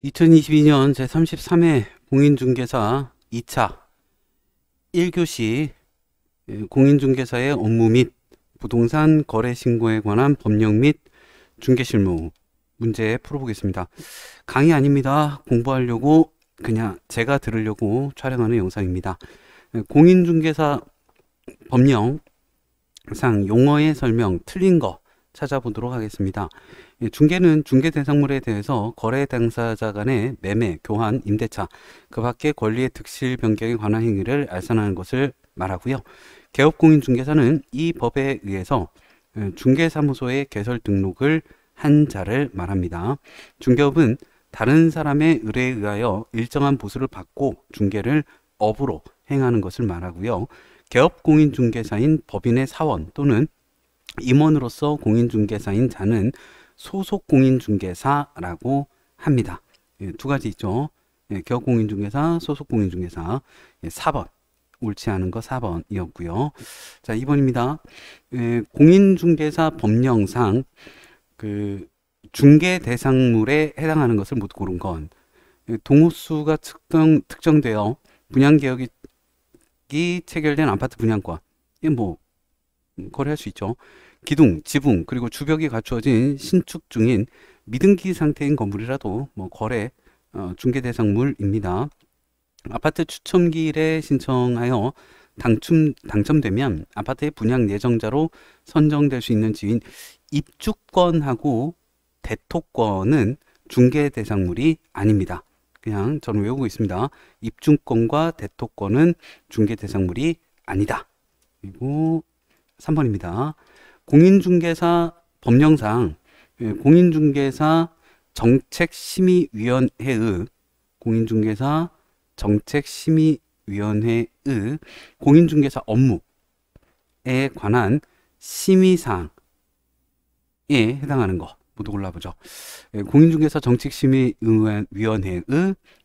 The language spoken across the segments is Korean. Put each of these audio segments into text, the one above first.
2022년 제33회 공인중개사 2차 1교시 공인중개사의 업무 및 부동산 거래 신고에 관한 법령 및 중개실무 문제 풀어보겠습니다. 강의 아닙니다. 공부하려고 그냥 제가 들으려고 촬영하는 영상입니다. 공인중개사 법령상 용어의 설명 틀린 거 찾아보도록 하겠습니다. 중개는 중개 대상물에 대해서 거래 당사자 간의 매매, 교환, 임대차, 그 밖의 권리의 득실 변경에 관한 행위를 알선하는 것을 말하고요. 개업공인중개사는 이 법에 의해서 중개사무소의 개설 등록을 한 자를 말합니다. 중개업은 다른 사람의 의뢰에 의하여 일정한 보수를 받고 중개를 업으로 행하는 것을 말하고요. 개업공인중개사인 법인의 사원 또는 임원으로서 공인중개사인 자는 소속공인중개사라고 합니다. 두 가지 있죠. 개업공인중개사, 소속공인중개사. 4번. 옳지 않은 거 4번이었고요. 자, 2번입니다. 공인중개사 법령상 그 중개 대상물에 해당하는 것을 못 고른 건 동호수가 특정되어 분양계약이 체결된 아파트 분양권. 이게 뭐 거래할 수 있죠. 기둥, 지붕, 그리고 주벽이 갖추어진 신축 중인 미등기 상태인 건물이라도 뭐 거래 중개 대상물입니다. 아파트 추첨기일에 신청하여 당첨되면 아파트의 분양 예정자로 선정될 수 있는 지인 입주권하고 대토권은 중개 대상물이 아닙니다. 그냥 저는 외우고 있습니다. 입주권과 대토권은 중개 대상물이 아니다. 그리고 3번입니다. 공인중개사 법령상 공인중개사 정책심의위원회의 공인중개사 정책심의위원회의 공인중개사 업무에 관한 심의사항에 해당하는 거 모두 골라보죠. 공인중개사 정책심의위원회의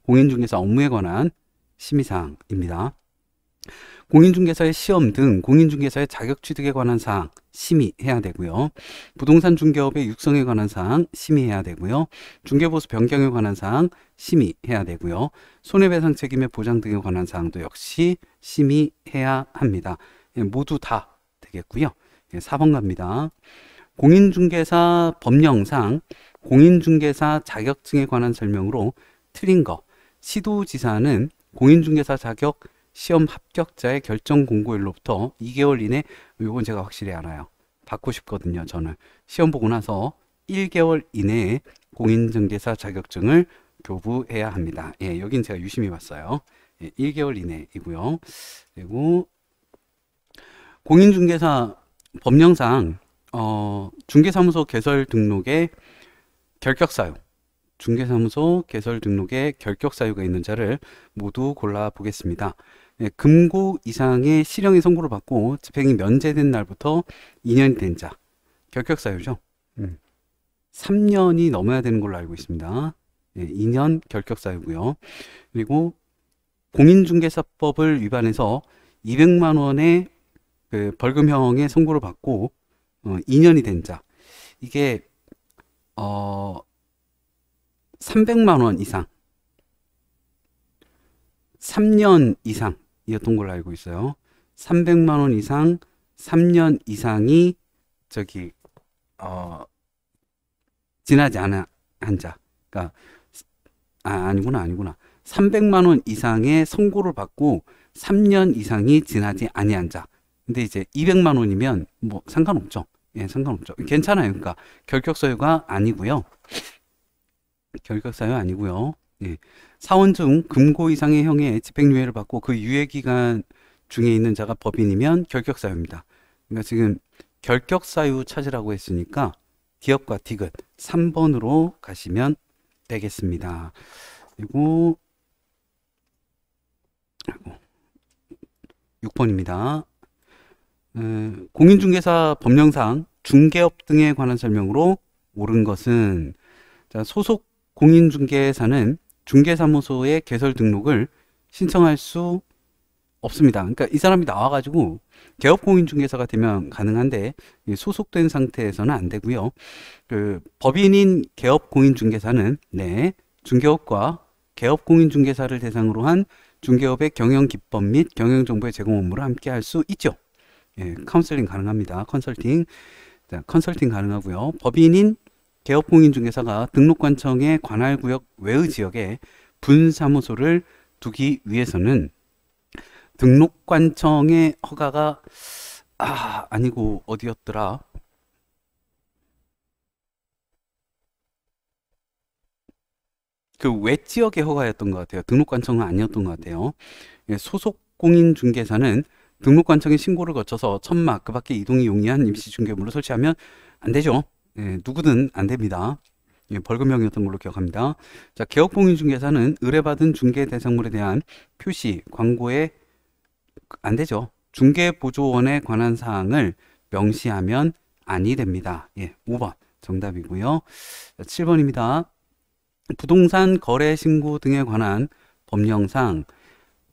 공인중개사 업무에 관한 심의사항입니다. 공인중개사의 시험 등 공인중개사의 자격 취득에 관한 사항 심의해야 되고요. 부동산 중개업의 육성에 관한 사항 심의해야 되고요. 중개보수 변경에 관한 사항 심의해야 되고요. 손해배상 책임의 보장 등에 관한 사항도 역시 심의해야 합니다. 모두 다 되겠고요. 4번 갑니다. 공인중개사 법령상 공인중개사 자격증에 관한 설명으로 틀린 거. 시도지사는 공인중개사 자격 시험 합격자의 결정 공고일로부터 2개월 이내, 이건 제가 확실히 알아요. 받고 싶거든요. 저는 시험 보고 나서 1개월 이내에 공인중개사 자격증을 교부해야 합니다. 여긴 제가 유심히 봤어요. 1개월 이내이고요. 그리고 공인중개사 법령상 중개사무소 개설 등록에 결격사유, 중개사무소 개설 등록에 결격사유가 있는 자를 모두 골라보겠습니다. 금고 이상의 실형의 선고를 받고 집행이 면제된 날부터 2년이 된 자, 결격사유죠. 3년이 넘어야 되는 걸로 알고 있습니다. 2년 결격사유고요. 그리고 공인중개사법을 위반해서 200만 원의 그 벌금형의 선고를 받고 2년이 된 자, 이게 300만 원 이상 3년 이상이었던 걸로 알고 있어요. 300만 원 이상 3년 이상이 저기 지나지 않은 자, 그러니까 아니구나 300만 원 이상의 선고를 받고 3년 이상이 지나지 아니한 자. 근데 이제 200만 원이면 뭐 상관없죠. 상관없죠. 괜찮아요. 그러니까 결격사유가 아니고요. 결격사유 아니고요. 사원 중 금고 이상의 형의 집행유예를 받고 그 유예기간 중에 있는 자가 법인이면 결격사유입니다. 그러니까 지금 결격사유 찾으라고 했으니까 기업과 디귿 3번으로 가시면 되겠습니다. 그리고 6번입니다. 공인중개사 법령상 중개업 등에 관한 설명으로 옳은 것은, 자, 소속 공인중개사는 중개사무소의 개설 등록을 신청할 수 없습니다. 그러니까 이 사람이 나와가지고 개업공인중개사가 되면 가능한데 소속된 상태에서는 안 되고요. 그 법인인 개업공인중개사는 중개업과 개업공인중개사를 대상으로 한 중개업의 경영기법 및 경영정보의 제공 업무를 함께 할 수 있죠. 예, 카운셀링 가능합니다. 컨설팅. 자, 컨설팅 가능하고요. 법인인 개업공인중개사가 등록관청의 관할구역 외의 지역에 분사무소를 두기 위해서는 등록관청의 허가가 아니고 어디였더라? 그 외지역의 허가였던 것 같아요. 등록관청은 아니었던 것 같아요. 예, 소속 공인중개사는 등록관청의 신고를 거쳐서 천막 그 밖에 이동이 용이한 임시중개물을 설치하면 안 되죠. 예, 누구든 안 됩니다. 예, 벌금형이었던 걸로 기억합니다. 자, 개업공인중개사는 의뢰받은 중개대상물에 대한 표시, 광고에 안 되죠. 중개보조원에 관한 사항을 명시하면 아니 됩니다. 예, 5번 정답이고요. 자, 7번입니다. 부동산 거래 신고 등에 관한 법령상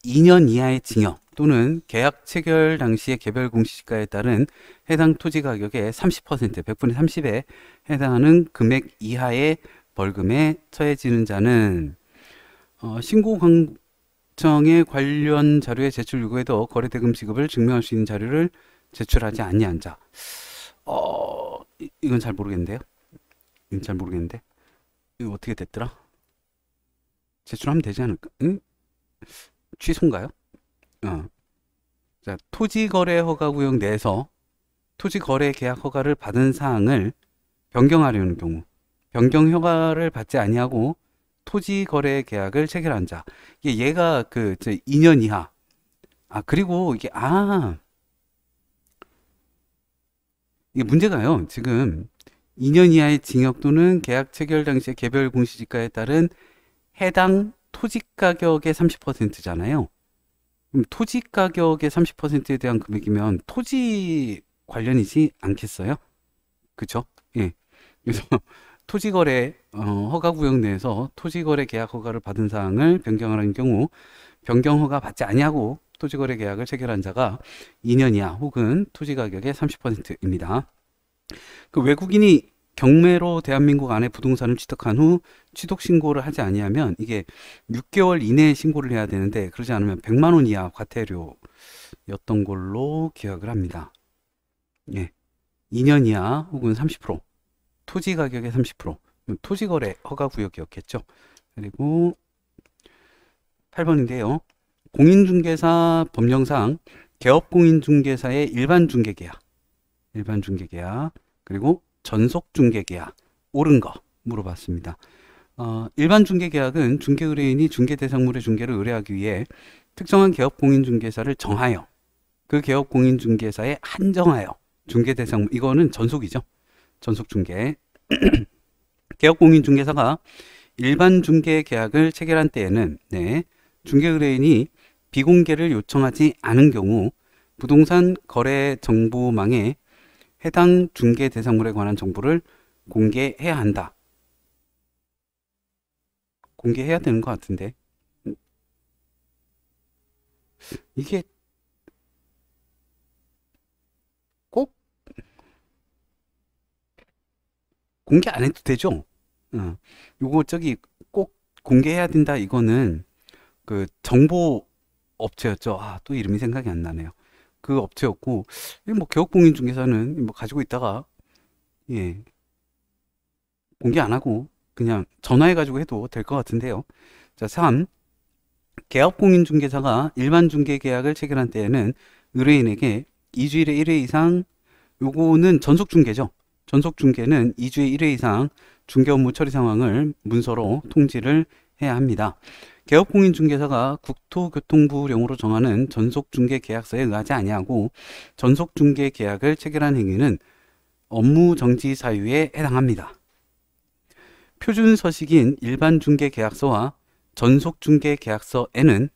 2년 이하의 징역 또는 계약 체결 당시의 개별 공시지가에 따른 해당 토지 가격의 30%, 100분의 30에 해당하는 금액 이하의 벌금에 처해지는 자는 신고관청의 관련 자료의 제출 요구에도 거래대금 지급을 증명할 수 있는 자료를 제출하지 아니한 자. 이건 잘 모르겠는데요. 이건 잘 모르겠는데. 이거 어떻게 됐더라? 제출하면 되지 않을까? 응? 취소인가요? 자, 토지거래허가구역 내에서 토지거래계약 허가를 받은 사항을 변경하려는 경우 변경 허가를 받지 아니하고 토지거래계약을 체결한 자. 얘가 2년 이하. 그리고 이게 문제가요. 지금 2년 이하의 징역 또는 계약 체결 당시의 개별 공시지가에 따른 해당 토지 가격의 30%잖아요. 그럼 토지 가격의 30%에 대한 금액이면 토지 관련이지 않겠어요? 그쵸? 예. 그래서 토지거래 허가구역 내에서 토지거래 계약 허가를 받은 사항을 변경하는 경우 변경 허가 받지 아니하고 토지거래 계약을 체결한 자가 2년 이하 혹은 토지 가격의 30%입니다. 그 외국인이 경매로 대한민국 안에 부동산을 취득한 후 취득 신고를 하지 아니하면 이게 6개월 이내에 신고를 해야 되는데 그러지 않으면 100만 원 이하 과태료였던 걸로 기억을 합니다. 예. 2년 이하 혹은 30% 토지 가격의 30% 토지거래 허가구역이었겠죠. 그리고 8번인데요. 공인중개사 법령상 개업공인중개사의 일반중개계약 그리고 전속중개계약 옳은 거 물어봤습니다. 일반중개계약은 중개의뢰인이 중개대상물의 중개를 의뢰하기 위해 특정한 개업공인중개사를 정하여 그 개업공인중개사에 한정하여 중개대상물 이거는 전속이죠. 전속중개 개업공인중개사가 일반중개계약을 체결한 때에는 중개의뢰인이 비공개를 요청하지 않은 경우 부동산 거래 정보망에 해당 중개 대상물에 관한 정보를 공개해야 한다. 공개해야 되는 것 같은데 이게 꼭 공개 안 해도 되죠? 요거 꼭 공개해야 된다. 이거는 그 정보 업체였죠. 또 이름이 생각이 안 나네요. 그 업체였고 뭐 개업공인중개사는 뭐 가지고 있다가 공개 안 하고 그냥 전화해 가지고 해도 될 것 같은데요. 자, 3. 개업공인중개사가 일반중개계약을 체결한 때에는 의뢰인에게 2주일에 1회 이상 요거는 전속중개죠. 전속중개는 2주에 1회 이상 중개 업무 처리 상황을 문서로 통지를 해야 합니다. 개업공인중개사가 국토교통부령으로 정하는 전속중개계약서에 의하지 아니하고 전속중개계약을 체결한 행위는 업무정지 사유에 해당합니다. 표준서식인 일반중개계약서와 전속중개계약서에는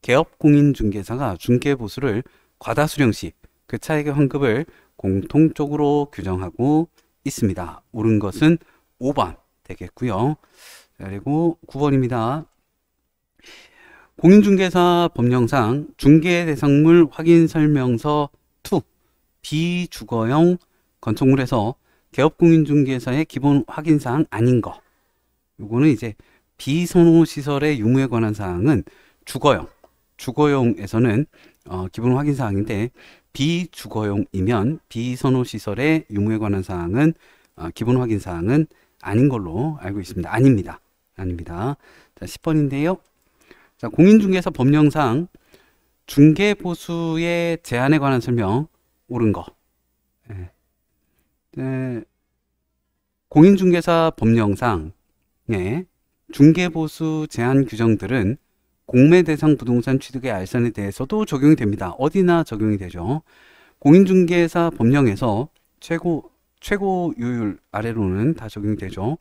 개업공인중개사가 중개보수를 과다수령 시 그 차액의 환급을 공통적으로 규정하고 있습니다. 옳은 것은 5번 되겠고요. 그리고 9번입니다. 공인중개사 법령상 중개대상물 확인설명서 2 비주거용 건축물에서 개업공인중개사의 기본 확인사항 아닌 거 요거는 이제 비선호 시설의 유무에 관한 사항은 주거용에서는 기본 확인 사항인데 비주거용이면 비선호 시설의 유무에 관한 사항은 기본 확인 사항은 아닌 걸로 알고 있습니다. 아닙니다. 자, 10번인데요. 자, 공인중개사 법령상 중개보수의 제한에 관한 설명 옳은 거. 공인중개사 법령상 중개보수 제한 규정들은 공매 대상 부동산 취득의 알선에 대해서도 적용이 됩니다. 어디나 적용이 되죠. 공인중개사 법령에서 최고유율 아래로는 다 적용이 되죠.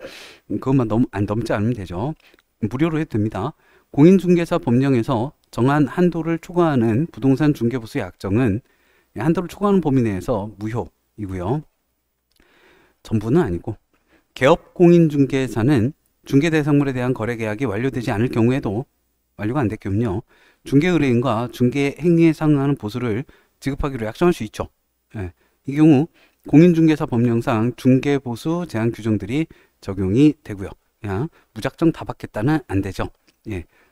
그것만 넘지 않으면 되죠. 무료로 해도 됩니다. 공인중개사 법령에서 정한 한도를 초과하는 부동산 중개보수의 약정은 한도를 초과하는 범위 내에서 무효이고요. 전부는 아니고 개업공인중개사는 중개대상물에 대한 거래계약이 완료되지 않을 경우에도 완료가 안 될 경우요. 중개의뢰인과 중개행위에 상응하는 보수를 지급하기로 약정할 수 있죠. 이 경우 공인중개사 법령상 중개보수 제한 규정들이 적용이 되고요. 그냥 무작정 다 받겠다는 안 되죠.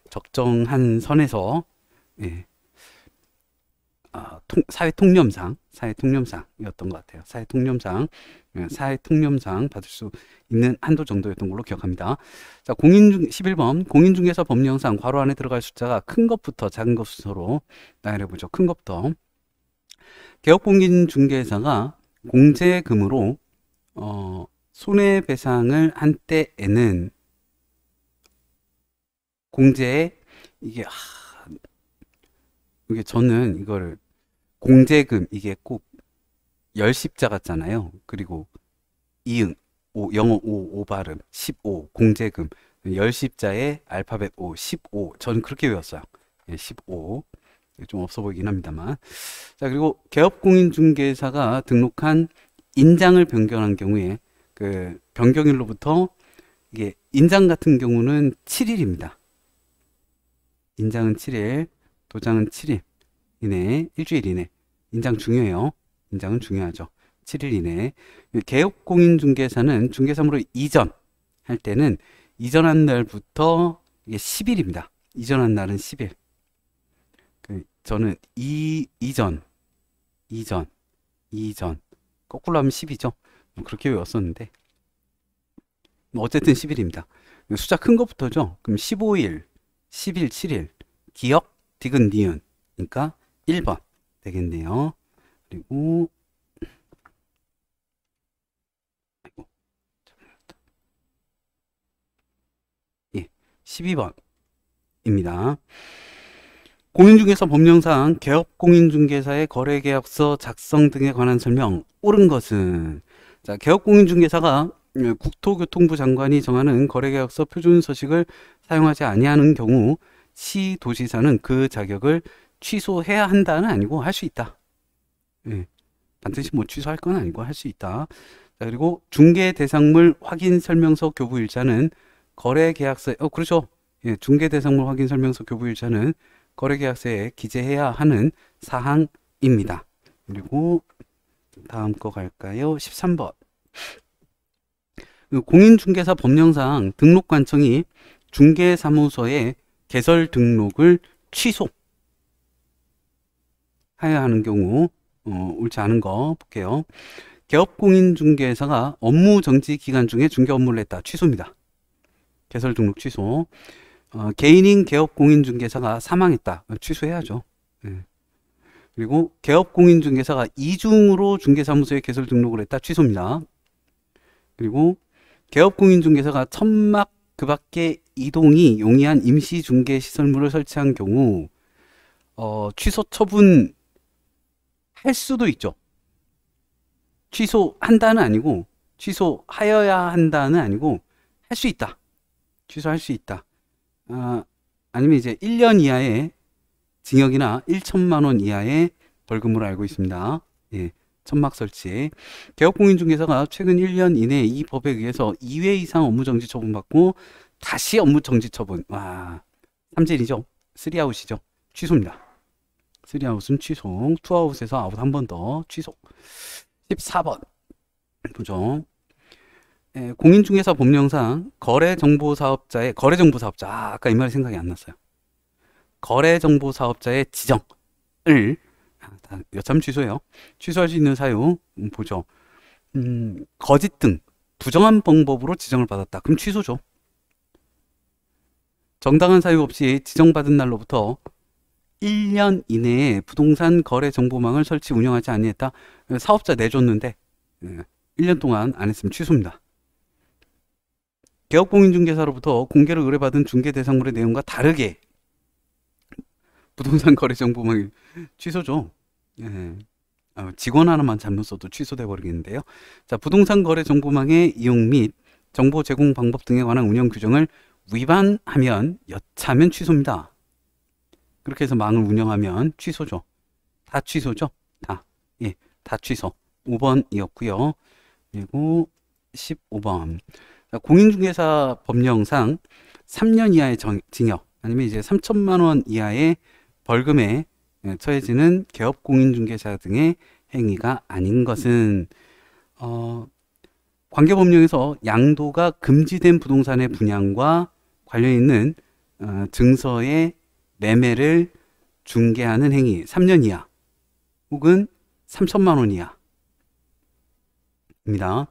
적정한 선에서 사회통념상이었던 것 같아요. 사회통념상 받을 수 있는 한도 정도였던 걸로 기억합니다. 자, 11번 공인중개사 법령상 괄호 안에 들어갈 숫자가 큰 것부터 작은 것 순서로 나열해보죠. 큰 것부터. 개업공인중개사가 공제금으로 손해배상을 한 때에는 공제에 이게 저는 이거를 공제금 이게 꼭 열십자 같잖아요. 그리고 이응 영어 5 발음 15 공제금 열십자에 알파벳 5 15 저는 그렇게 외웠어요. 15 좀 없어 보이긴 합니다만. 자, 그리고 개업공인중개사가 등록한 인장을 변경한 경우에 그 변경일로부터 이게 인장 같은 경우는 7일입니다. 인장은 7일, 도장은 7일 이내, 일주일 이내. 인장 중요해요. 인장은 중요하죠. 7일 이내. 개업공인중개사는 중개사무로 이전할 때는 이전한 날부터 이게 10일입니다. 이전한 날은 10일. 저는 이전 거꾸로 하면 10이죠. 그렇게 외웠었는데 어쨌든 10일입니다. 숫자 큰 것부터죠. 그럼 15일, 10일, 7일 기억, 디귿, 니은 그러니까 1번 되겠네요. 그리고 12번입니다. 공인중개사 법령상 개업공인중개사의 거래계약서 작성 등에 관한 설명 옳은 것은 자, 개업공인중개사가 국토교통부 장관이 정하는 거래계약서 표준서식을 사용하지 아니하는 경우 시도지사는 그 자격을 취소해야 한다는 아니고 할 수 있다. 반드시 뭐 취소할 건 아니고 할 수 있다. 자, 그리고 중개대상물 확인설명서 교부일자는 거래계약서 그렇죠. 중개대상물 확인설명서 교부일자는 거래계약서에 기재해야 하는 사항입니다. 그리고 다음 거 갈까요? 13번. 공인중개사 법령상 등록관청이 중개사무소의 개설 등록을 취소해야 하는 경우 옳지 않은 거 볼게요. 개업공인중개사가 업무정지 기간 중에 중개 업무를 했다. 취소입니다. 개설 등록 취소. 개인인 개업공인중개사가 사망했다. 취소해야죠. 그리고 개업공인중개사가 이중으로 중개사무소에 개설 등록을 했다. 취소입니다. 그리고 개업공인중개사가 천막 그 밖에 이동이 용이한 임시중개시설물을 설치한 경우 취소 처분 할 수도 있죠. 취소한다는 아니고 취소하여야 한다는 아니고 할 수 있다. 취소할 수 있다. 아니면 이제 1년 이하의 징역이나 1천만 원 이하의 벌금으로 알고 있습니다. 천막 설치. 개업공인중개사가 최근 1년 이내에 이 법에 의해서 2회 이상 업무정지 처분받고 다시 업무정지 처분. 와, 삼진이죠. 3아웃이죠. 취소입니다. 3아웃은 취소. 2아웃에서 아웃 한 번 더 취소. 14번 보죠. 공인중개사 법령상 거래정보사업자의 거래정보사업자 아까 이 말이 생각이 안 났어요. 거래정보사업자의 지정을 여차하면 취소해요. 취소할 수 있는 사유 보죠. 거짓 등 부정한 방법으로 지정을 받았다. 그럼 취소죠. 정당한 사유 없이 지정받은 날로부터 1년 이내에 부동산 거래 정보망을 설치 운영하지 아니했다. 사업자 내줬는데 1년 동안 안 했으면 취소입니다. 개업공인중개사로부터 공개를 의뢰받은 중개대상물의 내용과 다르게 부동산 거래 정보망이 취소죠. 직원 하나만 잘못 써도 취소돼 버리겠는데요. 자, 부동산 거래 정보망의 이용 및 정보 제공 방법 등에 관한 운영 규정을 위반하면 여차하면 취소입니다. 그렇게 해서 망을 운영하면 취소죠. 다 취소죠. 다 취소. 5번이었고요. 그리고 15번. 자, 공인중개사 법령상 3년 이하의 징역 아니면 이제 3천만 원 이하의 벌금에 처해지는 개업공인중개사 등의 행위가 아닌 것은 관계법령에서 양도가 금지된 부동산의 분양과 관련 있는 증서의 매매를 중개하는 행위 3년 이하 혹은 3천만 원 이하입니다.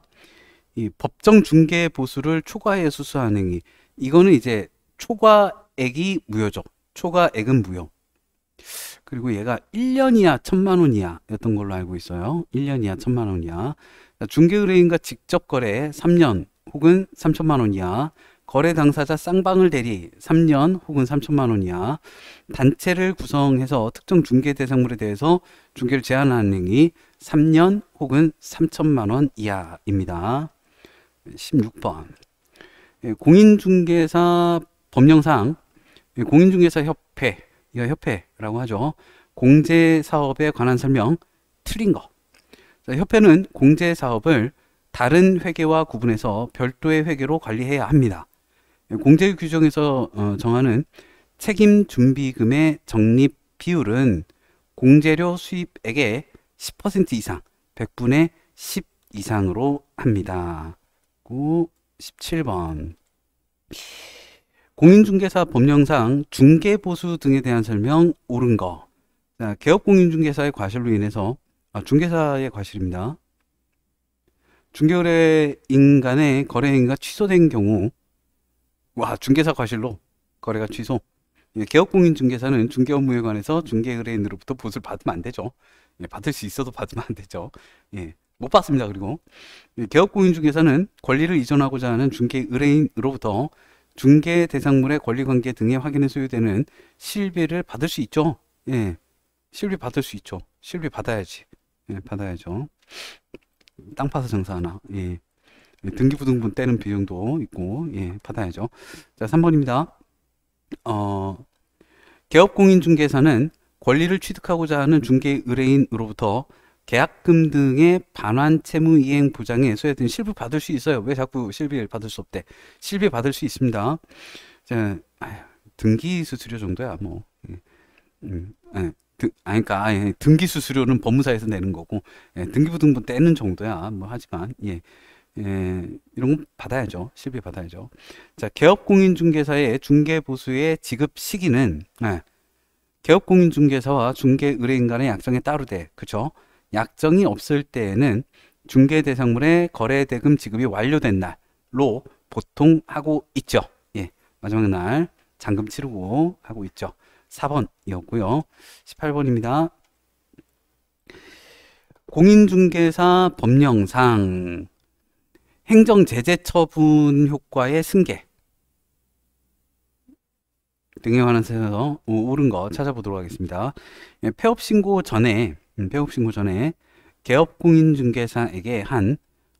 이 법정 중개 보수를 초과해 수수한 행위 이거는 이제 초과액이 무효죠. 초과액은 무효. 그리고 얘가 1년 이하 1천만 원 이하였던 걸로 알고 있어요. 1년 이하 1천만 원 이하. 중개의뢰인과 직접 거래 3년 혹은 3천만 원 이하. 거래 당사자 쌍방을 대리 3년 혹은 3천만 원 이하. 단체를 구성해서 특정 중개 대상물에 대해서 중개를 제한하는 행위 3년 혹은 3천만 원 이하입니다. 16번. 공인중개사 법령상 공인중개사 협회 이거 협회라고 하죠. 공제사업에 관한 설명 틀린 거. 자, 협회는 공제사업을 다른 회계와 구분해서 별도의 회계로 관리해야 합니다. 공제 규정에서 정하는 책임 준비금의 적립 비율은 공제료 수입액의 10% 이상, 100분의 10 이상으로 합니다. 17번. 공인중개사 법령상 중개보수 등에 대한 설명 옳은 거. 자, 개업공인중개사의 과실로 인해서 중개사의 과실입니다. 중개의뢰인 간의 거래 행위가 취소된 경우 중개사 과실로 거래가 취소. 개업공인중개사는 중개업무에 관해서 중개의뢰인으로부터 보수를 받으면 안 되죠. 받을 수 있어도 받으면 안 되죠. 못 받습니다. 그리고 개업공인중개사는 권리를 이전하고자 하는 중개의뢰인으로부터 중개 대상물의 권리관계 등의 확인에 소요되는 실비를 받을 수 있죠. 실비 받을 수 있죠. 실비 받아야지. 받아야죠. 땅 파서 장사하나. 등기부등본 떼는 비용도 있고, 받아야죠. 자, 3번입니다. 개업공인중개사는 권리를 취득하고자 하는 중개의뢰인으로부터 계약금 등의 반환 채무 이행 보장에 소요된 실비 받을 수 있어요. 왜 자꾸 실비를 받을 수 없대? 실비 받을 수 있습니다. 자, 등기 수수료 정도야 뭐. 그러니까 등기 수수료는 법무사에서 내는 거고 등기부등본 떼는 정도야 뭐. 하지만 이런 건 받아야죠. 실비 받아야죠. 자, 개업공인중개사의 중개보수의 지급 시기는 개업공인중개사와 중개의뢰인 간의 약정에 따르되, 그쵸? 약정이 없을 때에는 중개대상물의 거래대금 지급이 완료된 날로 보통 하고 있죠. 마지막 날 잔금 치르고 하고 있죠. 4번이었고요. 18번입니다. 공인중개사 법령상 행정제재 처분 효과의 승계 등에 관해서 옳은 거 찾아보도록 하겠습니다. 폐업신고 전에 개업공인중개사에게 한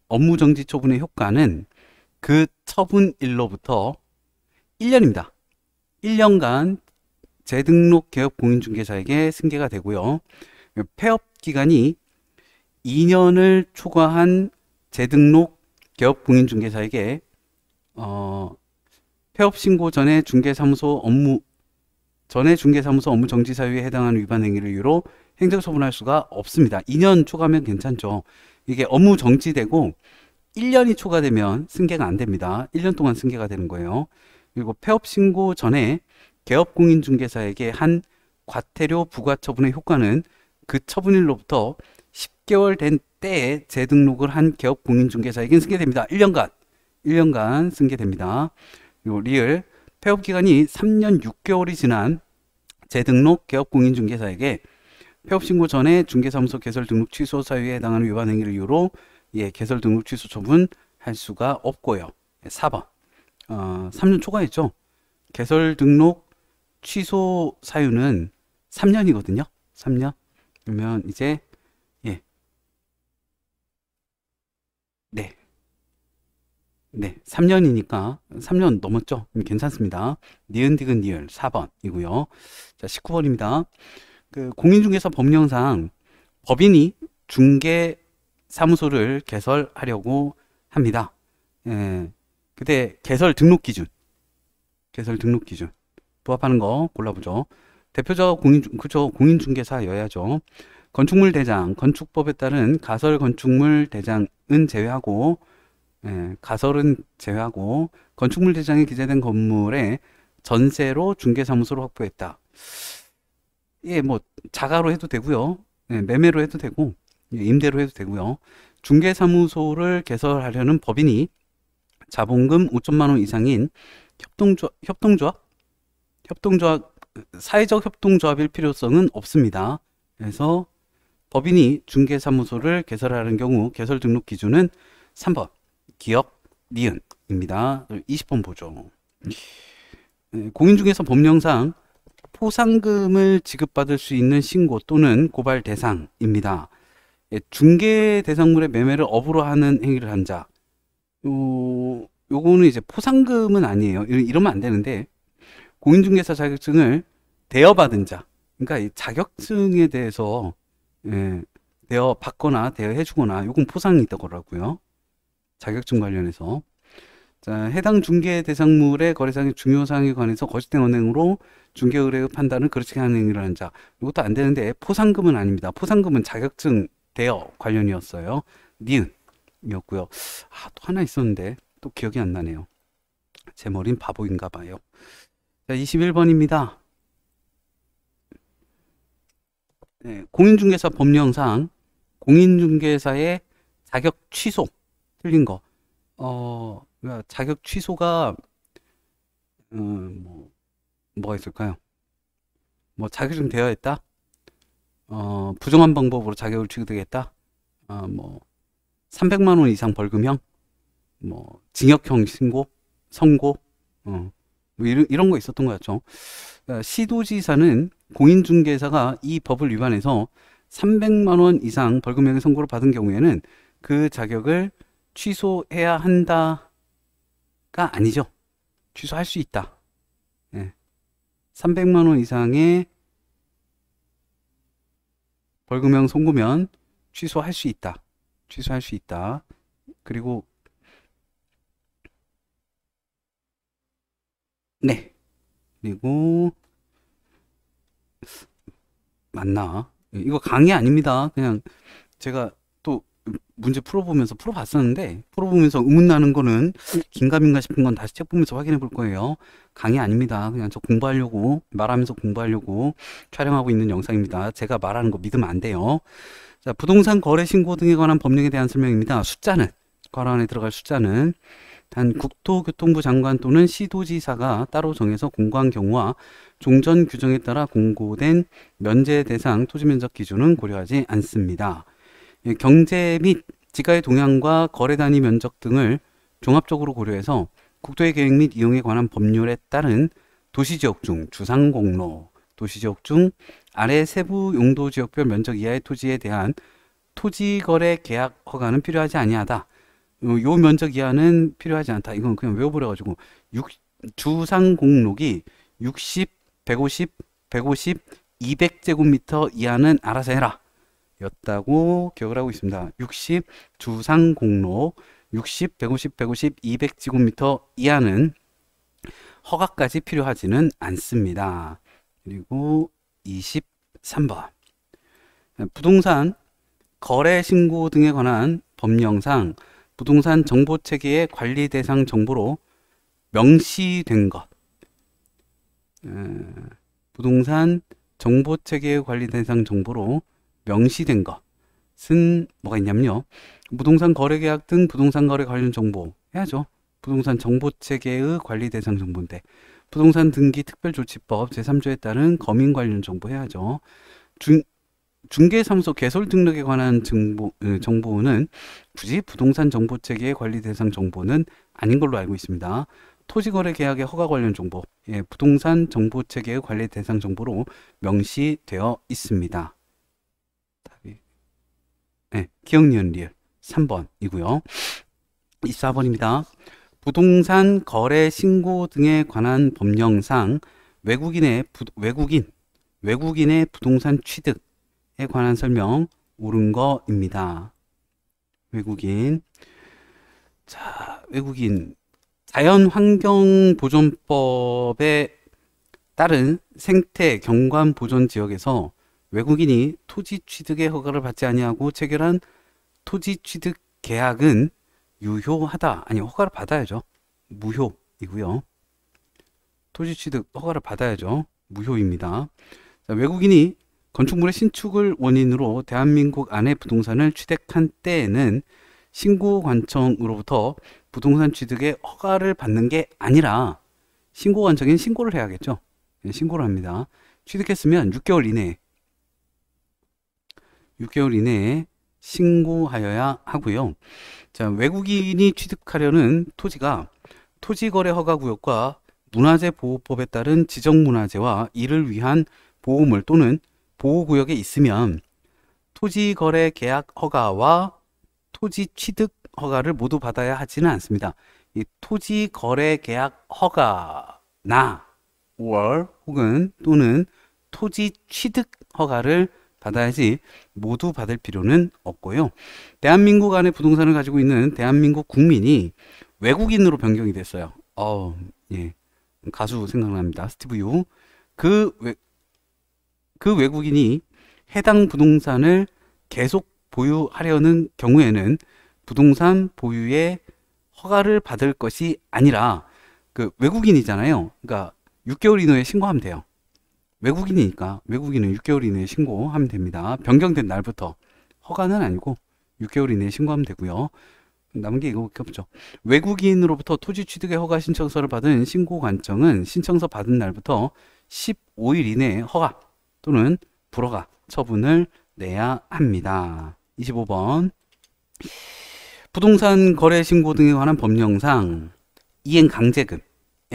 업무정지 처분의 효과는 그 처분일로부터 1년입니다. 1년간 재등록 개업공인중개사에게 승계가 되고요. 폐업기간이 2년을 초과한 재등록 개업공인중개사에게 폐업신고 전에 중개사무소 업무 정지 사유에 해당하는 위반 행위를 이유로 행정처분할 수가 없습니다. 2년 초과하면 괜찮죠. 이게 업무 정지되고 1년이 초과되면 승계가 안 됩니다. 1년 동안 승계가 되는 거예요. 그리고 폐업 신고 전에 개업 공인중개사에게 한 과태료 부과 처분의 효과는 그 처분일로부터 10개월 된 때에 재등록을 한 개업 공인중개사에게는 승계됩니다. 1년간 승계됩니다. 그리고 리을 폐업 기간이 3년 6개월이 지난 재등록 개업 공인중개사에게 폐업 신고 전에 중개사무소 개설 등록 취소 사유에 해당하는 위반 행위를 이유로 개설 등록 취소 처분할 수가 없고요. 4번 3년 초과했죠. 개설 등록 취소 사유는 3년이거든요. 3년. 그러면 이제 네, 3년이니까 3년 넘었죠. 괜찮습니다. 니은 디귿 니을 4번이고요. 자, 19번입니다. 그 공인중개사 법령상 법인이 중개사무소를 개설하려고 합니다. 그때 개설 등록 기준 부합하는 거 골라보죠. 대표적 공인중개사여야죠. 건축물 대장, 건축법에 따른 가설 건축물 대장은 제외하고 가설은 제외하고 건축물 대장에 기재된 건물에 전세로 중개사무소를 확보했다. 뭐 자가로 해도 되고요. 매매로 해도 되고 임대로 해도 되고요. 중개사무소를 개설하려는 법인이 자본금 5천만 원 이상인 협동조합, 사회적 협동조합일 필요성은 없습니다. 그래서 법인이 중개사무소를 개설하는 경우 개설 등록 기준은 3번 기역 니은입니다. 20번 보죠. 공인중개사 법령상 포상금을 지급받을 수 있는 신고 또는 고발 대상입니다. 중개 대상물의 매매를 업으로 하는 행위를 한 자. 요거는 이제 포상금은 아니에요. 이러면 안 되는데 공인중개사 자격증을 대여받은 자. 그러니까 이 자격증에 대해서 대여받거나 대여해주거나 요건 포상이 있다고요. 자격증 관련해서. 자, 해당 중개 대상물의 거래상의 중요 사항에 관해서 거짓된 언행으로 중개 의뢰의 판단을 그렇게 하는 행위를 한 자. 이것도 안 되는데 포상금은 아닙니다. 포상금은 자격증 대여 관련이었어요. 니은이었고요. 또 하나 있었는데 또 기억이 안 나네요. 제 머리는 바보인가 봐요. 자, 21번입니다. 공인중개사 법령상 공인중개사의 자격 취소 틀린 거. 자격 취소가 뭐가 있을까요? 뭐 자격증 대여했다. 부정한 방법으로 자격을 취득했다. 뭐 300만 원 이상 벌금형, 뭐 징역형 선고, 뭐 이런 거 있었던 것 같죠. 시도지사는 공인중개사가 이 법을 위반해서 300만 원 이상 벌금형의 선고를 받은 경우에는 그 자격을 취소해야 한다가 아니죠. 취소할 수 있다. 300만 원 이상의 벌금형 선고면 취소할 수 있다. 취소할 수 있다. 그리고 그리고 맞나? 이거 강의 아닙니다. 그냥 제가 또 문제 풀어봤었는데 풀어보면서 의문 나는 거는 긴가민가 싶은 건 다시 책 보면서 확인해 볼 거예요. 강의 아닙니다. 그냥 저 말하면서 공부하려고 촬영하고 있는 영상입니다. 제가 말하는 거 믿으면 안 돼요. 자, 부동산 거래 신고 등에 관한 법령에 대한 설명입니다. 숫자는 괄호 안에 들어갈 숫자는 단 국토교통부 장관 또는 시도지사가 따로 정해서 공고한 경우와 종전 규정에 따라 공고된 면제 대상 토지 면적 기준은 고려하지 않습니다. 경제 및 지가의 동향과 거래 단위 면적 등을 종합적으로 고려해서 국토의 계획 및 이용에 관한 법률에 따른 도시지역 중 주상공로, 도시지역 중 아래 세부 용도 지역별 면적 이하의 토지에 대한 토지거래 계약 허가는 필요하지 아니하다. 요 면적 이하는 필요하지 않다. 이건 그냥 외워버려가지고 주상공록이 60, 150, 200제곱미터 이하는 알아서 해라 였다고 기억을 하고 있습니다. 60 주상공록 60, 150, 200제곱미터 이하는 허가까지 필요하지는 않습니다. 그리고 23번 부동산 거래 신고 등에 관한 법령상 부동산 정보체계의 관리 대상 정보로 명시된 것. 부동산 정보체계의 관리 대상 정보로 명시된 것은 뭐가 있냐면요. 부동산 거래계약 등 부동산 거래 관련 정보 해야죠. 부동산 정보체계의 관리 대상 정보인데 부동산 등기 특별조치법 제3조에 따른 검인 관련 정보 해야죠. 중개사무소 개설 등록에 관한 정보는 굳이 부동산 정보체계의 관리 대상 정보는 아닌 걸로 알고 있습니다. 토지거래 계약의 허가 관련 정보, 부동산 정보체계의 관리 대상 정보로 명시되어 있습니다. 답이 기억니은 리을 3번이고요. 24번입니다. 부동산 거래 신고 등에 관한 법령상 외국인의 부동산 취득에 관한 설명 옳은 거입니다. 외국인 자연환경보존법에 따른 생태 경관보존지역에서 외국인이 토지 취득의 허가를 받지 아니하고 체결한 토지 취득 계약은 유효하다. 아니, 허가를 받아야죠. 무효이고요. 토지 취득 허가를 받아야죠. 무효입니다. 자, 외국인이 건축물의 신축을 원인으로 대한민국 안에 부동산을 취득한 때에는 신고관청으로부터 부동산 취득의 허가를 받는 게 아니라 신고관청엔 신고를 해야겠죠. 신고를 합니다. 취득했으면 6개월 이내에 신고하여야 하고요. 자, 외국인이 취득하려는 토지가 토지거래허가구역과 문화재보호법에 따른 지정문화재와 이를 위한 보호물 또는 보호구역에 있으면 토지거래 계약 허가와 토지 취득 허가를 모두 받아야 하지는 않습니다. 이 토지거래 계약 허가나 혹은 또는 토지 취득 허가를 받아야지 모두 받을 필요는 없고요. 대한민국 안에 부동산을 가지고 있는 대한민국 국민이 외국인으로 변경이 됐어요. 가수 생각납니다. 스티브 유. 그 외국인이 해당 부동산을 계속 보유하려는 경우에는 부동산 보유의 허가를 받을 것이 아니라 그 외국인이잖아요. 그러니까 6개월 이내에 신고하면 돼요. 외국인이니까 외국인은 6개월 이내에 신고하면 됩니다. 변경된 날부터. 허가는 아니고 6개월 이내에 신고하면 되고요. 남은 게 이거밖에 없죠. 외국인으로부터 토지 취득의 허가 신청서를 받은 신고관청은 신청서 받은 날부터 15일 이내에 허가 또는 불허가 처분을 내야 합니다. 25번 부동산 거래 신고 등에 관한 법령상 이행강제금에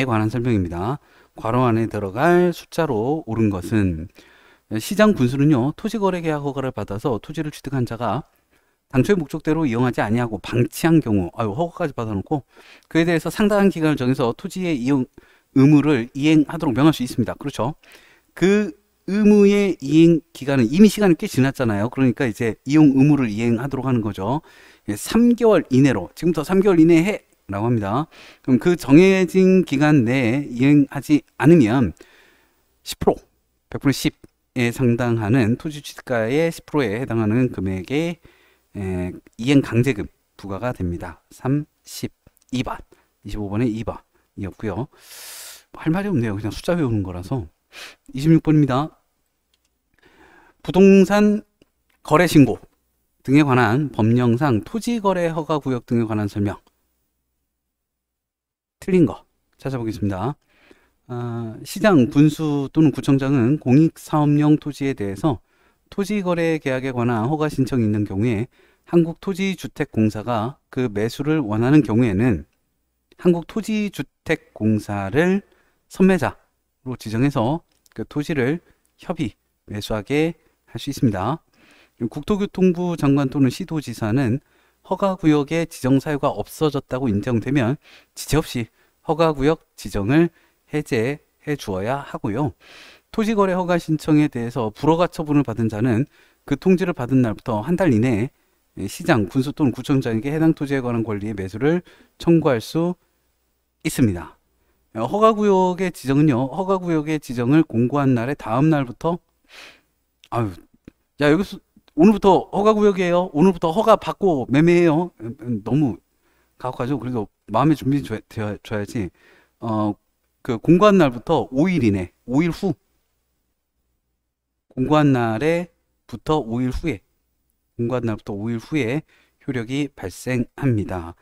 관한 설명입니다. 괄호 안에 들어갈 숫자로 옳은 것은 시장 군수는요. 토지거래 계약 허가를 받아서 토지를 취득한 자가 당초의 목적대로 이용하지 아니하고 방치한 경우 허가까지 받아놓고 그에 대해서 상당한 기간을 정해서 토지의 이용 의무를 이행하도록 명할 수 있습니다. 그렇죠? 그 의무의 이행 기간은 이미 시간이 꽤 지났잖아요. 그러니까 이제 이용 의무를 이행하도록 하는 거죠. 3개월 이내로 지금부터 3개월 이내에 해 라고 합니다. 그럼 그 정해진 기간 내에 이행하지 않으면 10% 100% 10에 상당하는 토지 취득가의 10%에 해당하는 금액의 이행 강제금 부과가 됩니다. 32번 25번에 2번 이었고요. 할 말이 없네요. 그냥 숫자 외우는 거라서. 26번입니다. 부동산 거래 신고 등에 관한 법령상 토지거래 허가구역 등에 관한 설명 틀린 거 찾아보겠습니다. 시장, 군수 또는 구청장은 공익사업용 토지에 대해서 토지거래 계약에 관한 허가 신청이 있는 경우에 한국토지주택공사가 그 매수를 원하는 경우에는 한국토지주택공사를 선매자로 지정해서 그 토지를 협의, 매수하게 할 수 있습니다. 국토교통부 장관 또는 시도지사는 허가구역의 지정사유가 없어졌다고 인정되면 지체 없이 허가구역 지정을 해제해 주어야 하고요. 토지거래 허가 신청에 대해서 불허가 처분을 받은 자는 그 통지를 받은 날부터 한 달 이내에 시장, 군수 또는 구청장에게 해당 토지에 관한 권리의 매수를 청구할 수 있습니다. 허가구역의 지정은요. 허가구역의 지정을 공고한 날의 다음 날부터 여기서 오늘부터 허가구역이에요. 오늘부터 허가 받고 매매해요. 너무 가혹하죠. 그래도 마음의 준비 되어야지. 그 공고한 날부터 5일 이내, 5일 후, 공고한 날에부터 5일 후에, 공고한 날부터 5일 후에 효력이 발생합니다.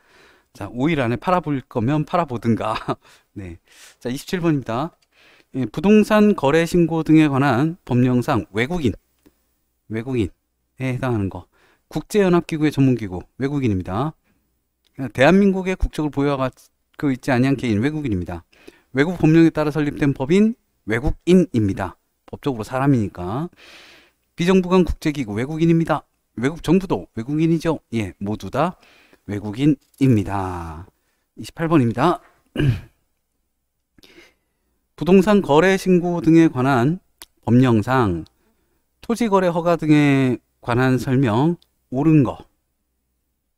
자, 5일 안에 팔아볼 거면 팔아보든가. 네. 자, 27번입니다. 예, 부동산 거래 신고 등에 관한 법령상 외국인에 해당하는 거. 국제연합기구의 전문기구, 외국인입니다. 대한민국의 국적을 보유하고 있지 아니한 개인, 외국인입니다. 외국 법령에 따라 설립된 법인, 외국인입니다. 법적으로 사람이니까. 비정부간 국제기구, 외국인입니다. 외국 정부도 외국인이죠. 예, 모두 다 외국인입니다. 28번입니다. 부동산 거래 신고 등에 관한 법령상 토지거래 허가 등에 관한 설명 옳은 거.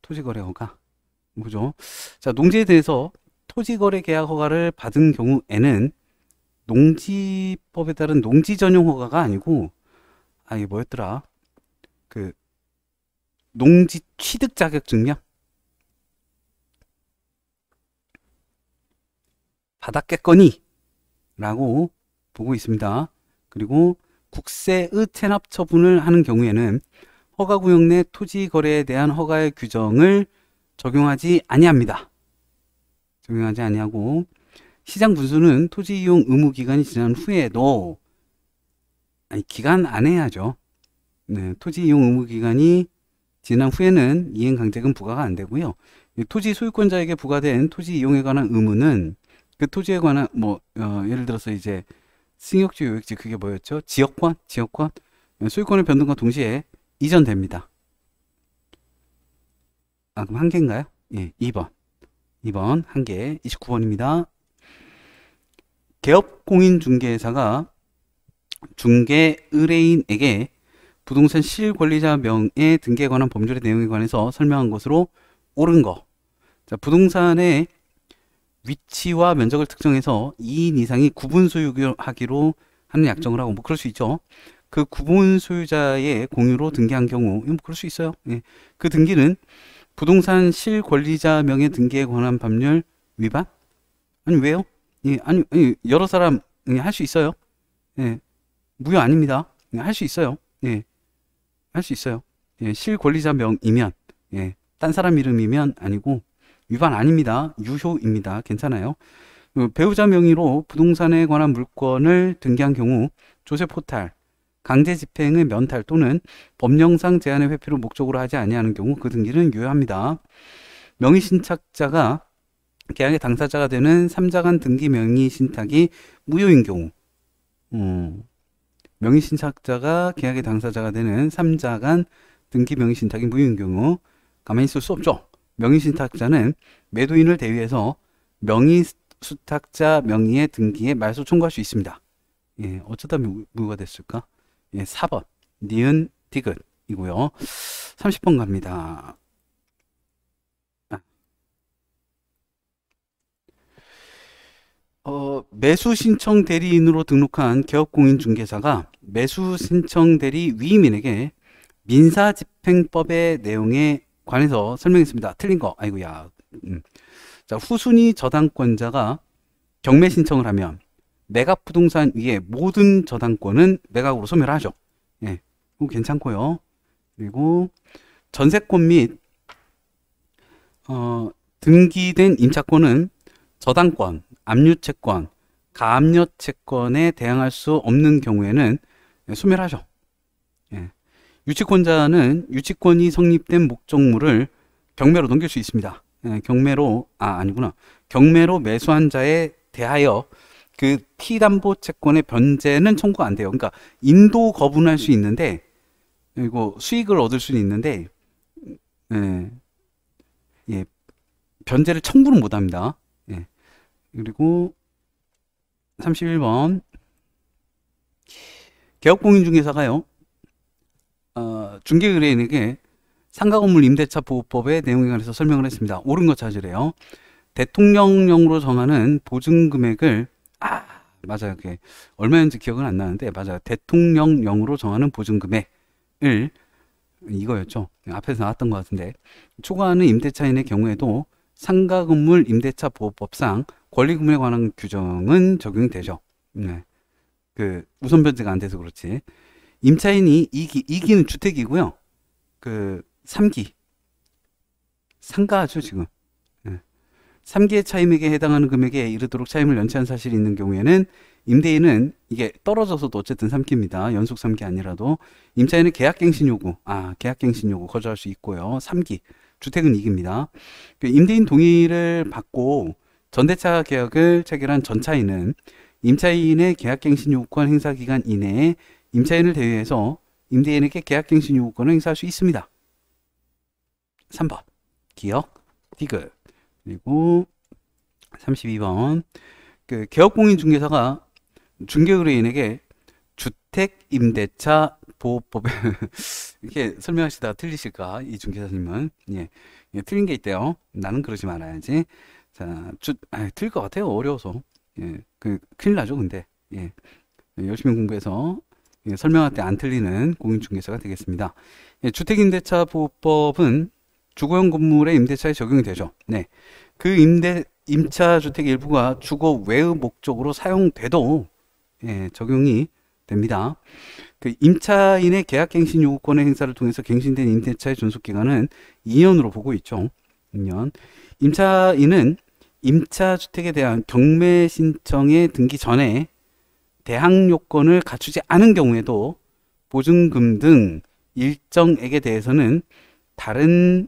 토지거래 허가 뭐죠? 자, 농지에 대해서 토지거래 계약 허가를 받은 경우에는 농지법에 따른 농지 전용 허가가 아니고, 이게 뭐였더라? 그 농지 취득 자격증명 받았겠거니 라고 보고 있습니다. 그리고 국세의 체납 처분을 하는 경우에는 허가구역 내 토지 거래에 대한 허가의 규정을 적용하지 아니합니다. 적용하지 아니하고, 시장 분수는 토지 이용 의무 기간이 지난 후에도, 기간 안에 해야죠. 네, 토지 이용 의무 기간이 지난 후에는 이행 강제금 부과가 안 되고요. 토지 소유권자에게 부과된 토지 이용에 관한 의무는 그 토지에 관한 예를 들어서 이제 승역지, 요역지, 그게 뭐였죠? 지역권, 소유권의 변동과 동시에 이전됩니다. 그럼 한 개인가요? 예, 2번 한 개. 29번입니다. 개업공인중개사가 중개 의뢰인에게 부동산 실권리자 명의 등기에 관한 법률의 내용에 관해서 설명한 것으로 옳은 거. 자, 부동산의 위치와 면적을 특정해서 2인 이상이 구분 소유하기로 하는 약정을 하고, 그럴 수 있죠. 그 구분 소유자의 공유로 등기한 경우, 그럴 수 있어요. 예. 그 등기는 부동산 실권리자 명의 등기에 관한 법률 위반? 아니, 왜요? 예, 아니, 여러 사람 할 수 있어요. 예, 무효 아닙니다. 할 수 있어요. 예, 할 수 있어요. 예, 실권리자 명이면, 예, 딴 사람 이름이면 아니고, 위반 아닙니다. 유효입니다. 괜찮아요. 배우자 명의로 부동산에 관한 물건을 등기한 경우 조세 포탈, 강제 집행의 면탈 또는 법령상 제한의 회피를 목적으로 하지 아니하는 경우 그 등기는 유효합니다. 명의 신탁자가 계약의 당사자가 되는 3자 간 등기 명의 신탁이 무효인 경우, 명의 신탁자가 계약의 당사자가 되는 3자 간 등기 명의 신탁이 무효인 경우 가만히 있을 수 없죠. 명의 신탁자는 매도인을 대위해서 명의 수탁자 명의의 등기에 말소 청구할 수 있습니다. 예, 어쩌다 무효가 됐을까? 예, 4번 니은 디귿 이고요. 30번 갑니다. 매수 신청 대리인으로 등록한 개업공인중개사가 매수 신청 대리 위임인에게 민사집행법의 내용에 관해서 설명했습니다. 틀린 거. 아이고야. 자, 후순위 저당권자가 경매 신청을 하면 매각 부동산 위에 모든 저당권은 매각으로 소멸하죠. 예, 이거 괜찮고요. 그리고 전세권 및 등기된 임차권은 저당권, 압류채권, 가압류채권에 대항할 수 없는 경우에는 소멸하죠. 예. 유치권자는 유치권이 성립된 목적물을 경매로 넘길 수 있습니다. 예, 경매로 매수한 자에 대하여 그 피담보채권의 변제는 청구가 안 돼요. 그러니까 인도 거부할 수 있는데, 그리고 수익을 얻을 수는 있는데, 예, 변제를 청구는 못 합니다. 예. 그리고 31번 개업공인중개사가요, 중개의뢰인에게 상가건물 임대차 보호법의 내용에 관해서 설명을 했습니다. 옳은 거 찾으래요. 대통령령으로 정하는 보증금액을 맞아요. 그게 얼마였는지 기억은 안 나는데 맞아요. 대통령령으로 정하는 보증금액을 이거였죠. 앞에서 나왔던 것 같은데 초과하는 임대차인의 경우에도 상가 건물 임대차 보호법상 권리금에 관한 규정은 적용되죠. 네. 그 우선 변제가 안 돼서 그렇지. 임차인이 2기는 주택이고요. 그 3기 상가죠 지금. 네. 3기의 차임액에 해당하는 금액에 이르도록 차임을 연체한 사실이 있는 경우에는 임대인은 이게 떨어져서도 어쨌든 3기입니다. 연속 3기 아니라도 임차인은 계약갱신 요구, 계약갱신 요구 거절할 수 있고요. 3기 주택은 2기입니다. 임대인 동의를 받고 전대차 계약을 체결한 전차인은 임차인의 계약갱신 요구권 행사 기간 이내에 임차인을 대위해서 임대인에게 계약갱신 요구권을 행사할 수 있습니다. 3번 기억, 디귿. 그리고 32번 그 개업공인중개사가 중개의뢰인에게 주택임대차 보호법에 이렇게 설명하시다가 틀리실까 이 중개사님은 예, 틀린 게 있대요. 나는 그러지 말아야지. 자, 틀릴 것 같아요. 어려워서. 예, 큰일 나죠. 근데 예, 열심히 공부해서 설명할 때 안 틀리는 공인중개사가 되겠습니다. 예, 주택임대차 보호법은 주거용 건물의 임대차에 적용이 되죠. 네, 그 임차 주택 일부가 주거 외의 목적으로 사용돼도 예, 적용이 됩니다. 그 임차인의 계약갱신 요구권의 행사를 통해서 갱신된 임대차의 존속기간은 2년으로 보고 있죠. 2년. 임차인은 임차주택에 대한 경매 신청에 등기 전에 대항 요건을 갖추지 않은 경우에도 보증금 등 일정액에 대해서는 다른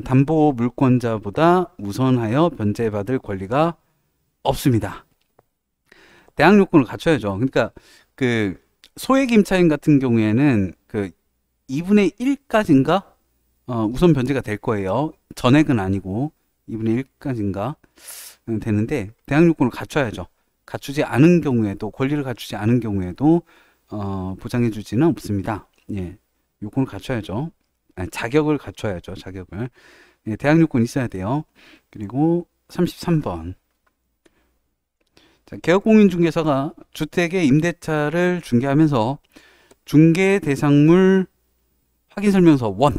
담보 물권자보다 우선하여 변제받을 권리가 없습니다. 대항 요건을 갖춰야죠. 그러니까 그 소액 임차인 같은 경우에는 그 2분의 1까지인가 우선 변제가 될 거예요. 전액은 아니고 2분의 1까지인가 되는데 대항 요건을 갖춰야죠. 갖추지 않은 경우에도 권리를 갖추지 않은 경우에도 보장해 주지는 없습니다. 예, 요건을 갖춰야죠. 자격을 갖춰야죠. 자격을. 예, 대항 요건 있어야 돼요. 그리고 33번. 자, 개업공인중개사가 주택의 임대차를 중개하면서 중개 대상물 확인설명서 1,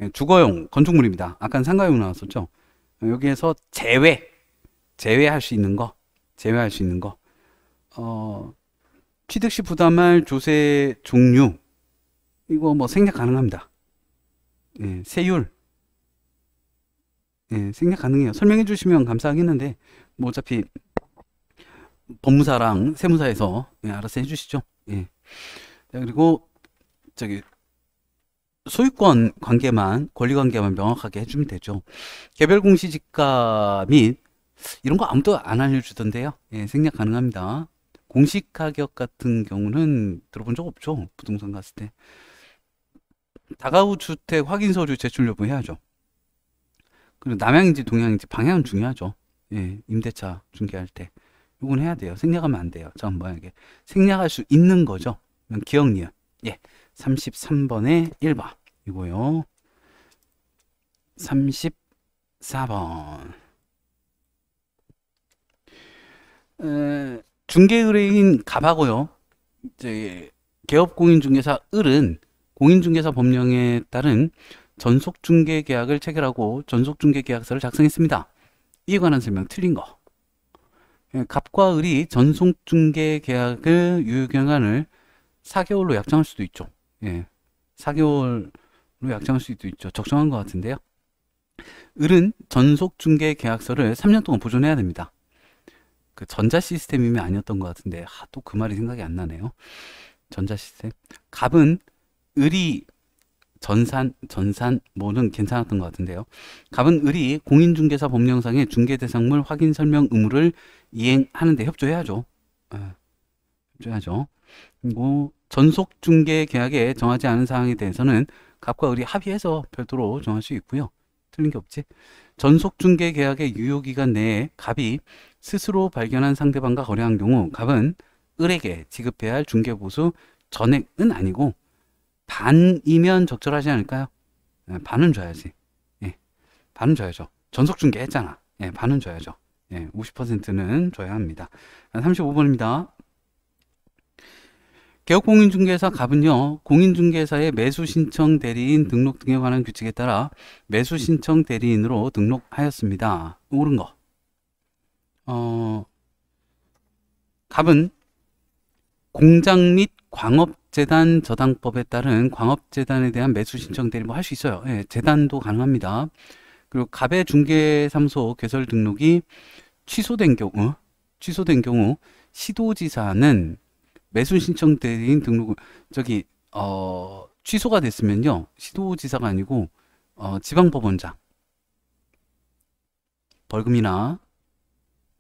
예, 주거용 건축물입니다. 아까 상가용 나왔었죠. 여기에서 제외할 수 있는 거, 취득 시 부담할 조세 종류, 이거 뭐 생략 가능합니다. 예, 세율, 예, 생략 가능해요. 설명해 주시면 감사하겠는데, 뭐 어차피 법무사랑 세무사에서 예, 알아서 해주시죠. 예. 자, 그리고 저기 소유권 관계만, 권리 관계만 명확하게 해주면 되죠. 개별 공시지가 및 이런 거 아무도 안 알려주던데요. 예, 생략 가능합니다. 공시 가격 같은 경우는 들어본 적 없죠. 부동산 갔을 때. 다가구 주택 확인 서류 제출 여부 해야죠. 그리고 남향인지 동향인지 방향은 중요하죠. 예, 임대차 중개할 때. 이건 해야 돼요. 생략하면 안 돼요. 자, 만약에 생략할 수 있는 거죠. 기억 니은. 예. 33번에 1번 이고요. 34번. 중개의뢰인 갑하고요. 이제 개업공인중개사 을은 공인중개사 법령에 따른 전속중개계약을 체결하고 전속중개계약서를 작성했습니다. 이에 관한 설명 틀린 거. 갑과 을이 전속중개계약을 유효기간을 4개월로 약정할 수도 있죠. 예, 4개월로 약정할 수도 있죠. 적정한 것 같은데요. 을은 전속중개계약서를 3년 동안 보존해야 됩니다. 그 전자시스템이면 아니었던 것 같은데 또 그 말이 생각이 안 나네요. 전자시스템. 갑은 을이 전산 뭐는 괜찮았던 것 같은데요. 갑은 을이 공인중개사 법령상의 중개대상물 확인 설명 의무를 이행하는데 협조해야죠. 협조해야죠. 그리고 전속중개 계약에 정하지 않은 사항에 대해서는 갑과 을이 합의해서 별도로 정할 수 있고요. 틀린 게 없지. 전속중개 계약의 유효기간 내에 갑이 스스로 발견한 상대방과 거래한 경우 갑은 을에게 지급해야 할 중개보수 전액은 아니고 반이면 적절하지 않을까요? 예, 반은 줘야지. 예, 반은 줘야죠. 전속중개 했잖아. 예, 반은 줘야죠. 예, 50%는 줘야 합니다. 35번입니다. 개업공인중개사 갑은요, 공인중개사의 매수신청 대리인 등록 등에 관한 규칙에 따라 매수신청 대리인으로 등록하였습니다. 옳은 거. 갑은 공장 및 광업재단 저당법에 따른 광업재단에 대한 매수신청 대리 뭐 할 수 있어요. 예, 재단도 가능합니다. 그리고 갑의 중개사무소 개설 등록이 취소된 경우 시도지사는 매수신청 대리인 등록을 취소가 됐으면요, 시도지사가 아니고 지방법원장, 벌금이나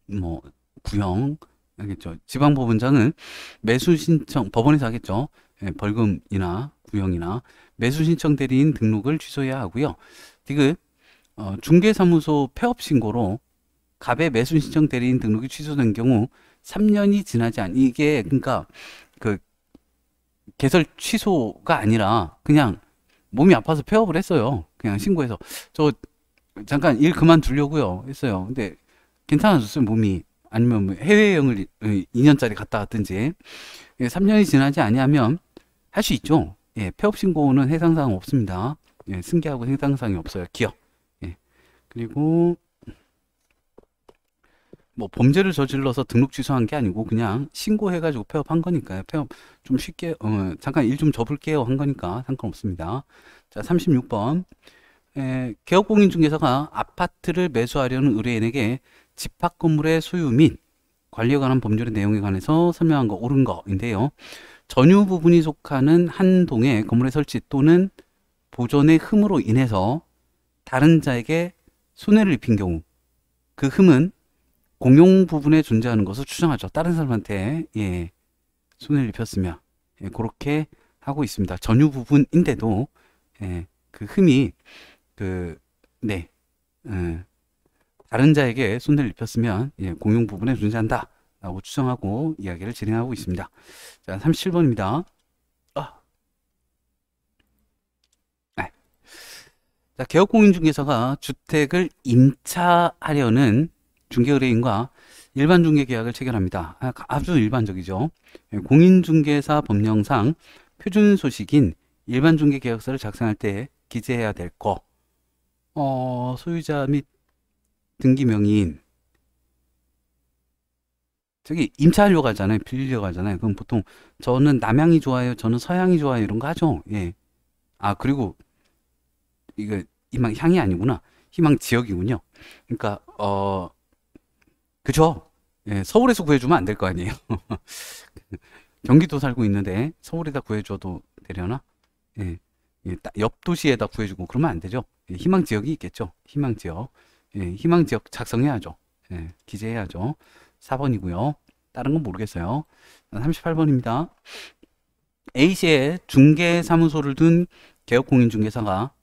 뭐 구형 알겠죠. 지방법원장은 매수신청 법원에서 하겠죠. 예, 벌금이나 구형이나 매수신청 대리인 등록을 취소해야 하고요. 디귿 중개사무소 폐업신고로 갑의 매수신청 대리인 등록이 취소된 경우 3년이 지나지 않 이게 그러니까 그 개설 취소가 아니라 그냥 몸이 아파서 폐업을 했어요. 그냥 신고해서 저 잠깐 일 그만두려고요 했어요. 근데 괜찮아졌어요, 몸이. 아니면 뭐 해외여행을 2년짜리 갔다 왔든지 3년이 지나지 아니하면 할 수 있죠. 예, 폐업 신고는 해상사항 없습니다. 예, 승계하고 해상사항이 없어요. 기억. 예. 그리고 뭐 범죄를 저질러서 등록 취소한 게 아니고 그냥 신고해가지고 폐업한 거니까요. 폐업 좀 쉽게 잠깐 일 좀 접을게요 한 거니까 상관없습니다. 자, 36번. 개업공인중개사가 아파트를 매수하려는 의뢰인에게 집합 건물의 소유 및 관리에 관한 법률의 내용에 관해서 설명한 거 옳은 거인데요. 전유 부분이 속하는 한 동의 건물의 설치 또는 보존의 흠으로 인해서 다른 자에게 손해를 입힌 경우 그 흠은 공용 부분에 존재하는 것을 추정하죠. 다른 사람한테 예, 손해를 입혔으면 예, 그렇게 하고 있습니다. 전유 부분인데도 예, 그 흠이 다른 자에게 손해를 입혔으면 예, 공용 부분에 존재한다 라고 추정하고 이야기를 진행하고 있습니다. 자, 37번입니다. 자, 개업공인중개사가 주택을 임차하려는 중개의뢰인과 일반 중개계약을 체결합니다. 아주 일반적이죠. 예, 공인중개사 법령상 표준소식인 일반 중개계약서를 작성할 때 기재해야 될 거. 소유자 및 등기명의인. 저기 임차하려고 하잖아요. 빌리려고 하잖아요. 그럼 보통 저는 남향이 좋아요. 저는 서향이 좋아요. 이런 거 하죠. 예. 아, 그리고 이거 희망향이 아니구나. 희망지역이군요. 그러니까 그죠? 예, 서울에서 구해주면 안 될 거 아니에요. 경기도 살고 있는데 서울에다 구해줘도 되려나? 예, 예, 옆 도시에다 구해주고 그러면 안 되죠. 예, 희망지역이 있겠죠. 희망지역. 예, 희망지역 작성해야죠. 예, 기재해야죠. 4번이고요. 다른 건 모르겠어요. 38번입니다. A시에 중개사무소를 둔 개업공인중개사가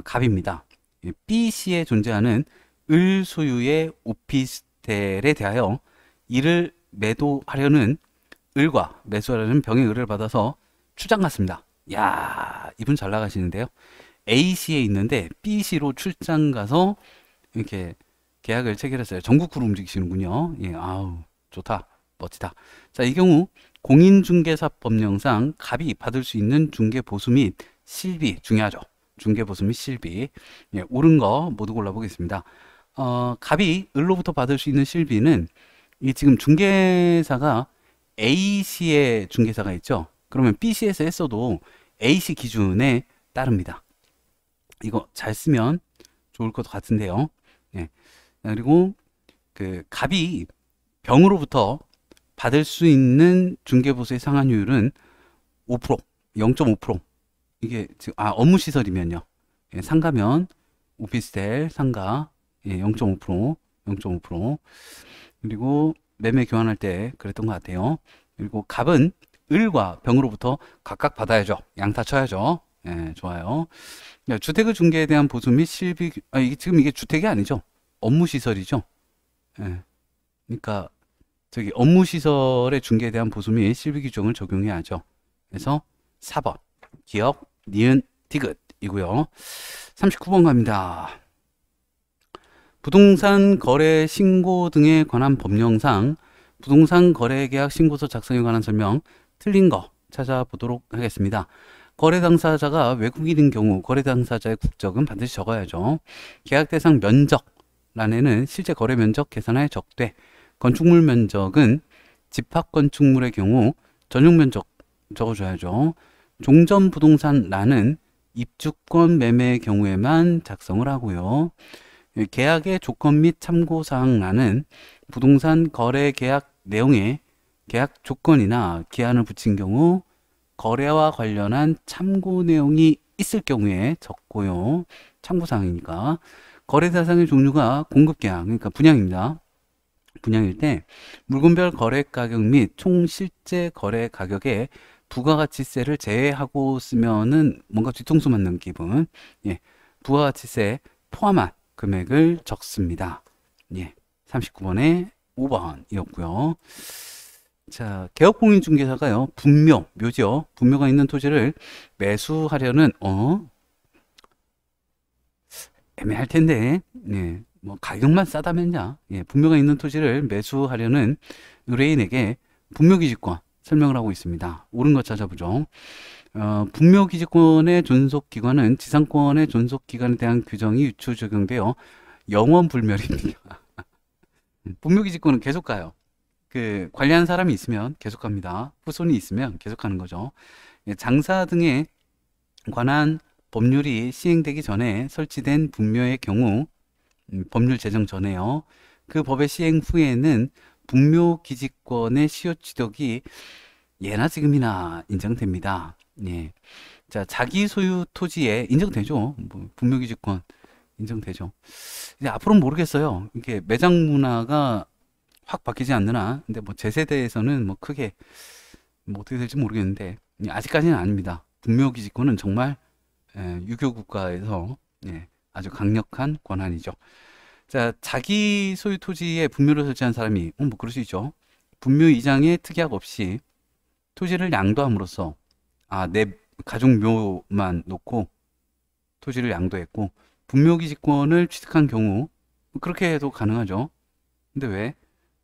갑입니다. 예, B시에 존재하는 을 소유의 오피스텔에 대하여 이를 매도하려는 을과 매수하려는 병의 을을 받아서 출장 갔습니다. 야, 이분 잘 나가시는데요. A시에 있는데 B시로 출장 가서 이렇게 계약을 체결했어요. 전국구로 움직이시는군요. 예, 아우, 좋다. 멋지다. 자, 이 경우 공인중개사 법령상 갑이 받을 수 있는 중개보수 및 실비 중요하죠. 중개보수 및 실비. 예, 옳은 거 모두 골라보겠습니다. 갑이 을로부터 받을 수 있는 실비는 이 지금 중개사가 A시의 중개사가 있죠. 그러면 B시에서 했어도 A시 기준에 따릅니다. 이거 잘 쓰면 좋을 것 같은데요. 예. 그리고 그 갑이 병으로부터 받을 수 있는 중개보수의 상환율은 5%, 0.5%. 이게 지금 업무시설이면요. 예, 상가면 오피스텔, 상가 0.5%, 0.5%. 그리고 매매 교환할 때 그랬던 것 같아요. 그리고 갑은 을과 병으로부터 각각 받아야죠. 양타 쳐야죠. 예, 좋아요. 주택의 중개에 대한 보수 및 실비, 지금 이게 주택이 아니죠. 업무시설이죠. 예. 그러니까 저기 업무시설의 중개에 대한 보수 및 실비 규정을 적용해야죠. 그래서 4번 기억, 니은, 디귿이고요. 39번 갑니다. 부동산 거래 신고 등에 관한 법령상 부동산 거래 계약 신고서 작성에 관한 설명 틀린 거 찾아보도록 하겠습니다. 거래 당사자가 외국인인 경우 거래 당사자의 국적은 반드시 적어야죠. 계약 대상 면적 란에는 실제 거래 면적 계산하에 적되, 건축물 면적은 집합 건축물의 경우 전용 면적 적어줘야죠. 종전 부동산 란은 입주권 매매의 경우에만 작성을 하고요. 계약의 조건 및 참고사항 란은 부동산 거래 계약 내용에 계약 조건이나 기한을 붙인 경우 거래와 관련한 참고 내용이 있을 경우에 적고요. 참고사항이니까. 거래 대상의 종류가 공급계약, 그러니까 분양입니다. 분양일 때 물건별 거래 가격 및 총 실제 거래 가격에 부가가치세를 제외하고 쓰면은 뭔가 뒤통수 맞는 기분. 예, 부가가치세 포함한 금액을 적습니다. 예, 39번에 5번이었고요. 자, 개업공인중개사가요, 분묘, 묘지요. 분묘가 있는 토지를 매수하려는 애매할 텐데, 예, 뭐 가격만 싸다면야, 예, 분묘가 있는 토지를 매수하려는 의뢰인에게 분묘기지권 설명을 하고 있습니다. 옳은 거 찾아보죠. 분묘기지권의 존속기관은 지상권의 존속기관에 대한 규정이 유추 적용되어 영원불멸입니다. 분묘기지권은 계속 가요. 그 관리하는 사람이 있으면 계속 갑니다. 후손이 있으면 계속 가는 거죠. 예, 장사 등에 관한 법률이 시행되기 전에 설치된 분묘의 경우, 법률 제정 전에요. 그 법의 시행 후에는 분묘기지권의 시효 취득이 예나 지금이나 인정됩니다. 예. 자, 자기 소유 토지에 인정되죠. 뭐 분묘기지권 인정되죠. 이제 앞으로는 모르겠어요. 이게 매장 문화가 확 바뀌지 않느나, 근데 뭐 제 세대에서는 뭐 크게 뭐 어떻게 될지 모르겠는데, 아직까지는 아닙니다. 분묘기지권은 정말 유교 국가에서 아주 강력한 권한이죠. 자, 자기 소유 토지에 분묘를 설치한 사람이 뭐 그럴 수 있죠. 분묘 이장의 특약 없이 토지를 양도함으로써 내 가족 묘만 놓고 토지를 양도했고 분묘기지권을 취득한 경우 그렇게 해도 가능하죠. 근데 왜?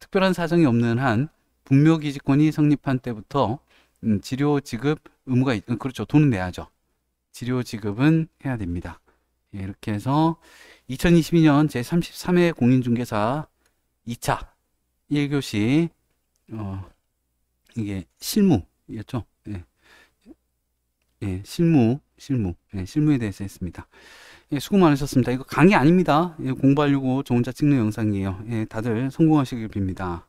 특별한 사정이 없는 한 분묘기지권이 성립한 때부터 지료 지급 의무가 그렇죠. 돈은 내야죠. 지료 지급은 해야 됩니다. 예, 이렇게 해서 2022년 제33회 공인중개사 2차 1교시 이게 실무였죠. 예. 예, 실무에 대해서 했습니다. 예, 수고 많으셨습니다. 이거 강의 아닙니다. 예, 공부하려고 저 혼자 찍는 영상이에요. 예, 다들 성공하시길 빕니다.